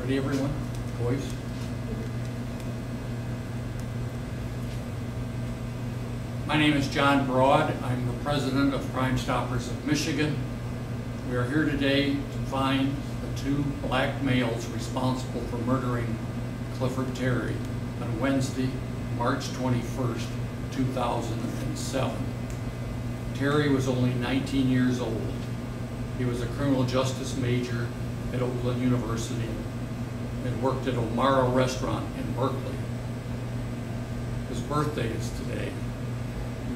Ready, everyone? Boys? My name is John Broad. I'm the president of Crime Stoppers of Michigan. We are here today to find the two black males responsible for murdering Clifford Terry on Wednesday, March 21st, 2007. Terry was only 19 years old. He was a criminal justice major at Oakland University and worked at O'Mara Restaurant in Berkeley. His birthday is today. He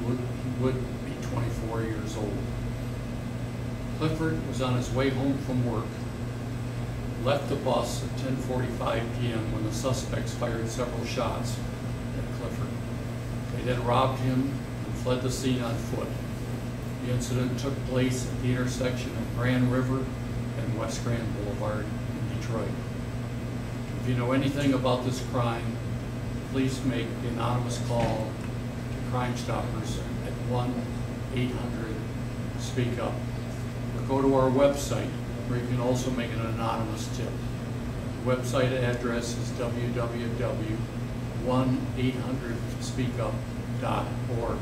would be 24 years old. Clifford was on his way home from work, left the bus at 10:45 p.m. when the suspects fired several shots at Clifford. They then robbed him and fled the scene on foot. The incident took place at the intersection of Grand River and West Grand Boulevard in Detroit. If you know anything about this crime, please make the anonymous call to Crime Stoppers at 1-800-SPEAK-UP. Or go to our website where you can also make an anonymous tip. The website address is www.1800speakup.org.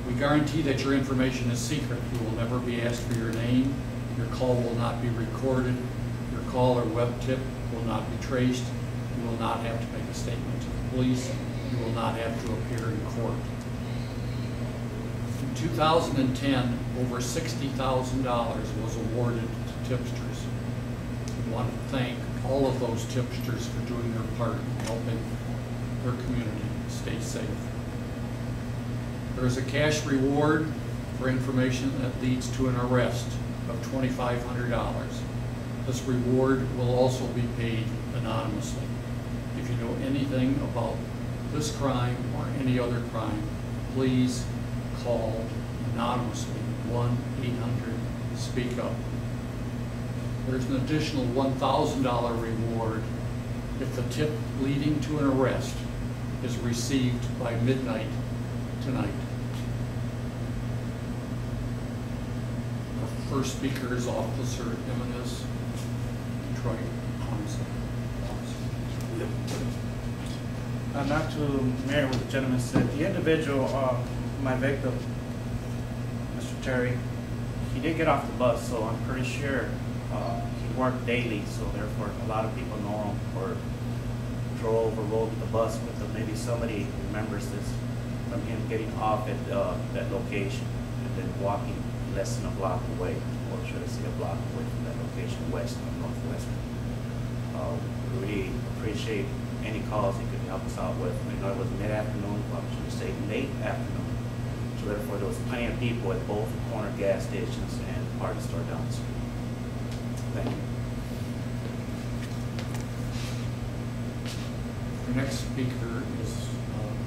We guarantee that your information is secret. You will never be asked for your name. Your call will not be recorded. Your call or web tip will not be traced. You will not have to make a statement to the police. You will not have to appear in court. In 2010, over $60,000 was awarded to tipsters. We want to thank all of those tipsters for doing their part in helping their community stay safe. There is a cash reward for information that leads to an arrest of $2,500. This reward will also be paid anonymously. If you know anything about this crime or any other crime, please call anonymously 1-800-SPEAK-UP. There's an additional $1,000 reward if the tip leading to an arrest is received by midnight tonight. Our first speaker is Officer Jimenez, Detroit Homicide Officer. Not to mirror what the gentleman said, the individual, my victim, Mr. Terry, he did get off the bus, so I'm pretty sure he worked daily, so therefore a lot of people know him or drove or rode the bus with him. Maybe somebody remembers this from him getting off at that location and then walking less than a block away, or should I say a block away from that location, west or northwest. We really appreciate any calls he could help us out with. We know it was mid-afternoon, but should we say late afternoon. So therefore there was plenty of people at both corner gas stations and part of the store down the street. Thank you. The next speaker is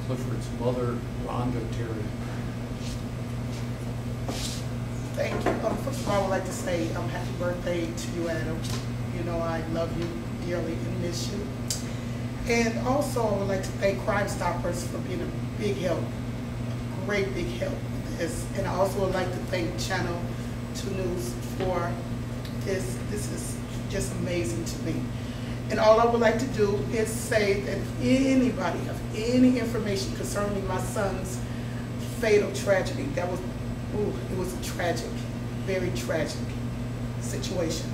Clifford's mother, Rhonda Terry. Thank you. First of all, I would like to say happy birthday to you, Adam. You know I love you dearly and miss you. And also, I would like to thank Crime Stoppers for being a big help, a great big help with this. And I also would like to thank Channel 2 News for this. This is just amazing to me. And all I would like to do is say that if anybody have any information concerning my son's fatal tragedy, that was, it was a tragic, very tragic situation.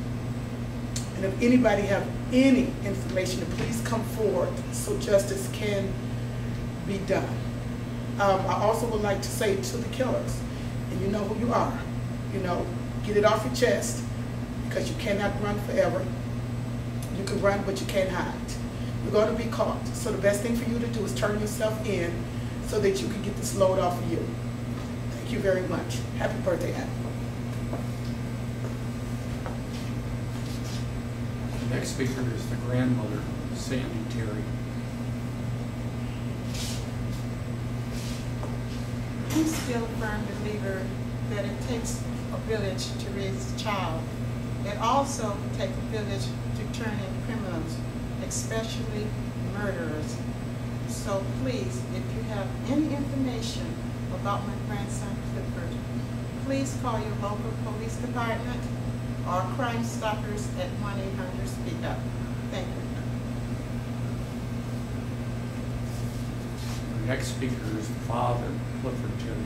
And if anybody have any information, please come forward so justice can be done. I also would like to say to the killers, and you know who you are, you know, get it off your chest, because you cannot run forever. You can run, but you can't hide. You're going to be caught. So the best thing for you to do is turn yourself in so that you can get this load off of you. Thank you very much. Happy birthday, Adam. The next speaker is the grandmother, Sandy Terry. I'm still a firm believer that it takes a village to raise a child. It also takes a village to turn in criminals, especially murderers. So please, if you have any information about my grandson Clifford, please call your local police department or Crime Stoppers at 1-800-SPEAK-UP. Thank you. Our next speaker is the father, Clifford Terry.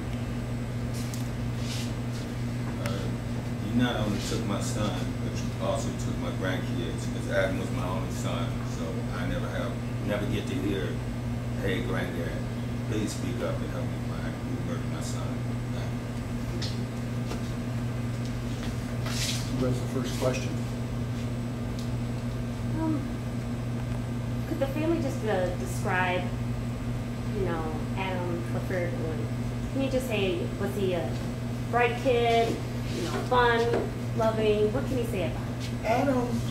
You not only took my son, but you also took my grandkids, because Adam was my only son, so I never get to hear, hey, granddad, please speak up and help me find who murdered my son. Who has the first question? Could the family just describe, Adam Clifford? Can you just say, was he a bright kid, fun, loving? What can you say about him? Adam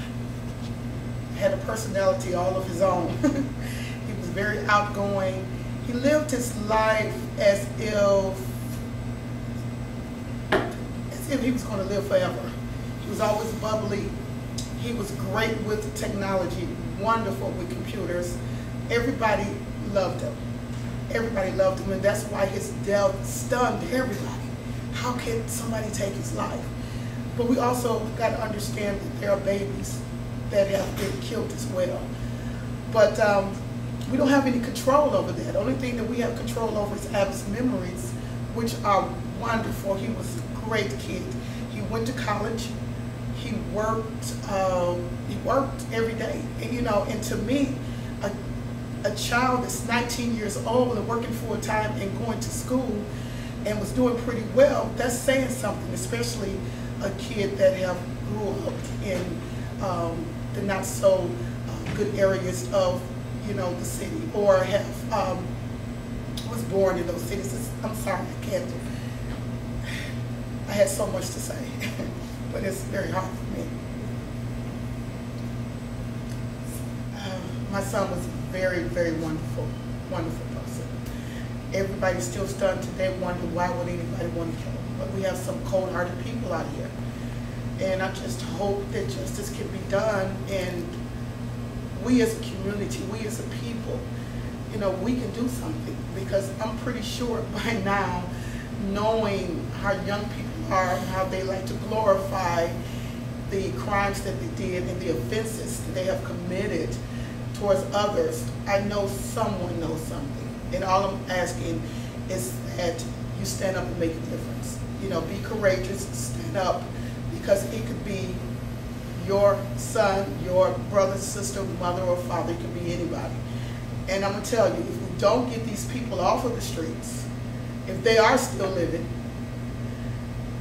had a personality all of his own. He was very outgoing. He lived his life as if he was going to live forever. He was always bubbly. He was great with technology, wonderful with computers. Everybody loved him. Everybody loved him, and that's why his death stunned everybody. How can somebody take his life? But we also got to understand that there are babies that have been killed as well. But we don't have any control over that. The only thing that we have control over is Adam's memories, which are wonderful. He was a great kid. He went to college. He worked every day. And and to me, a child that's 19 years old and working full time and going to school and was doing pretty well, that's saying something, especially a kid that have grew up in the not so good areas of the city, or have was born in those cities. I'm sorry, I can't. I had so much to say, but it's very hard for me. My son was very, very wonderful, wonderful person. Everybody's still stunned today, wonder why would anybody want to kill him. But we have some cold-hearted people out here. And I just hope that justice can be done, and we as a community, we as a people, we can do something, because I'm pretty sure by now, knowing how young people are and how they like to glorify the crimes that they did and the offenses that they have committed towards others, I know someone knows something. And all I'm asking is that you stand up and make a difference. Be courageous, stand up, because it could be your son, your brother, sister, mother, or father. It could be anybody. And I'm going to tell you, if we don't get these people off of the streets, if they are still living,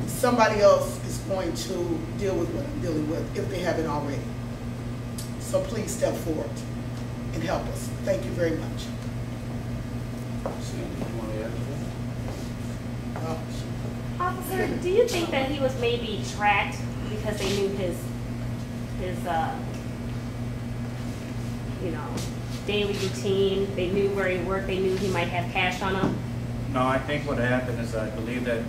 somebody else is going to deal with what I'm dealing with if they haven't already. So please step forward and help us. Thank you very much. Sandy, you want to add to that? Officer, do you think that he was maybe tracked because they knew his daily routine? They knew where he worked. They knew he might have cash on him. No, I think what happened is I believe that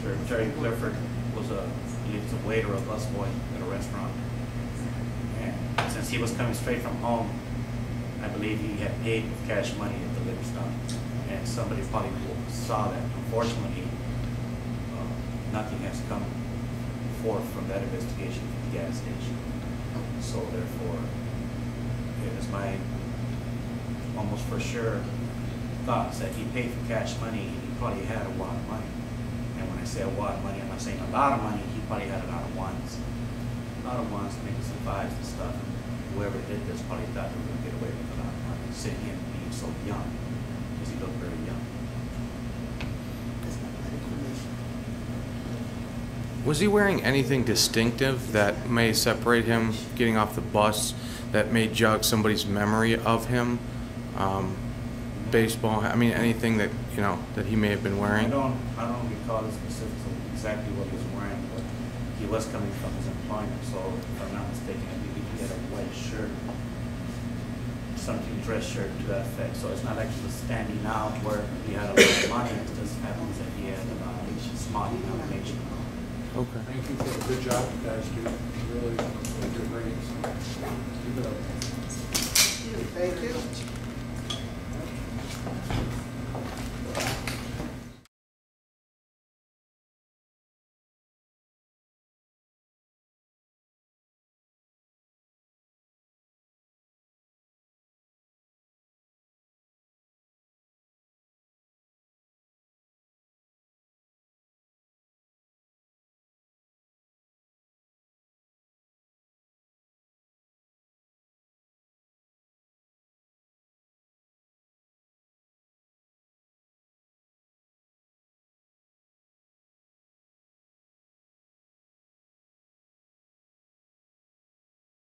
Mr. Terry Clifford was a waiter, a busboy at a restaurant. And since he was coming straight from home, I believe he had paid with cash money at the liquor stop. And somebody probably saw that. Unfortunately, nothing has come forth from that investigation from the gas station. So therefore, it is my almost for sure thoughts that he paid for cash money, and he probably had a lot of money. And when I say a lot of money, I'm not saying a lot of money, he probably had a lot of ones. A lot of ones, maybe some fives and stuff. And whoever did this probably thought they were going to get away with a lot of money, seeing him being so young, because he looked very young. Was he wearing anything distinctive that may separate him getting off the bus, that may jog somebody's memory of him? Baseball, anything that, that he may have been wearing? I don't recall the specifics of exactly what he was wearing, but he was coming from his employment, so if I'm not mistaken, I believe he had a white shirt, something dress shirt to that effect. So it's not like he was standing out where he had a lot of money. It just happens that he had a small denomination. Okay. Thank you for the good job you guys do. Really good ratings. Keep it up. Thank you.